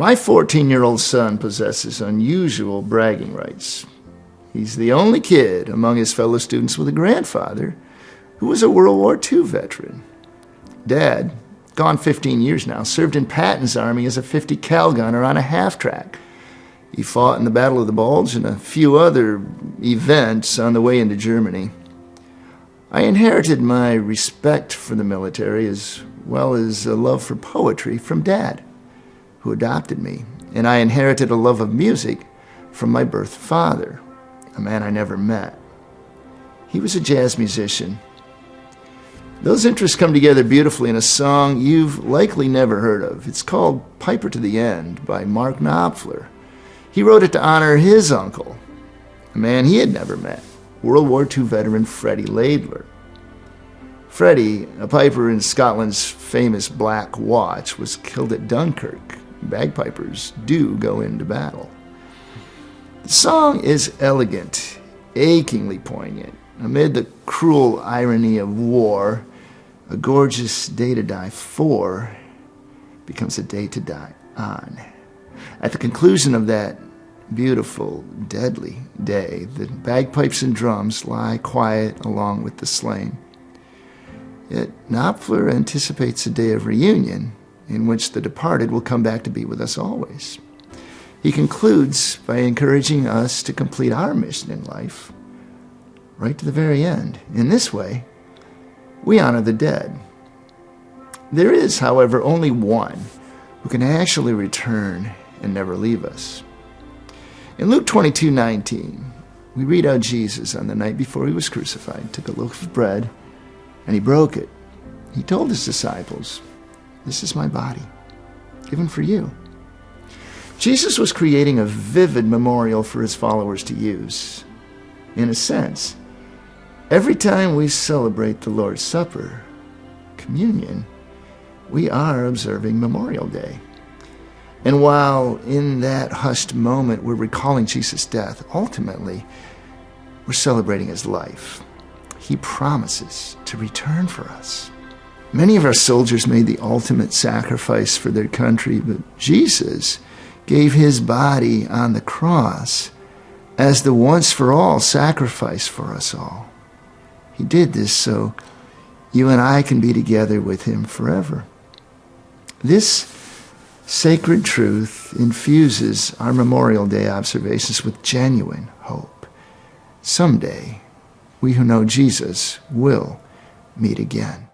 My 14-year-old son possesses unusual bragging rights. He's the only kid among his fellow students with a grandfather who was a World War II veteran. Dad, gone 15 years now, served in Patton's army as a 50 cal gunner on a half-track. He fought in the Battle of the Bulge and a few other events on the way into Germany. I inherited my respect for the military as well as a love for poetry from Dad, who adopted me, and I inherited a love of music from my birth father, a man I never met. He was a jazz musician. Those interests come together beautifully in a song you've likely never heard of. It's called Piper to the End by Mark Knopfler. He wrote it to honor his uncle, a man he had never met, World War II veteran Freddie Laidler. Freddie, a piper in Scotland's famous Black Watch, was killed at Dunkirk. Bagpipers do go into battle. The song is elegant, achingly poignant. Amid the cruel irony of war, a gorgeous day to die for becomes a day to die on. At the conclusion of that beautiful, deadly day, the bagpipes and drums lie quiet along with the slain. Yet Knopfler anticipates a day of reunion in which the departed will come back to be with us always. He concludes by encouraging us to complete our mission in life right to the very end. In this way, we honor the dead. There is, however, only one who can actually return and never leave us. In Luke 22:19, we read how Jesus, on the night before he was crucified, took a loaf of bread and he broke it. He told his disciples, "This is my body, given for you." Jesus was creating a vivid memorial for his followers to use. In a sense, every time we celebrate the Lord's Supper, communion, we are observing Memorial Day. And while in that hushed moment we're recalling Jesus' death, ultimately, we're celebrating his life. He promises to return for us. Many of our soldiers made the ultimate sacrifice for their country, but Jesus gave his body on the cross as the once-for-all sacrifice for us all. He did this so you and I can be together with him forever. This sacred truth infuses our Memorial Day observations with genuine hope. Someday, we who know Jesus will meet again.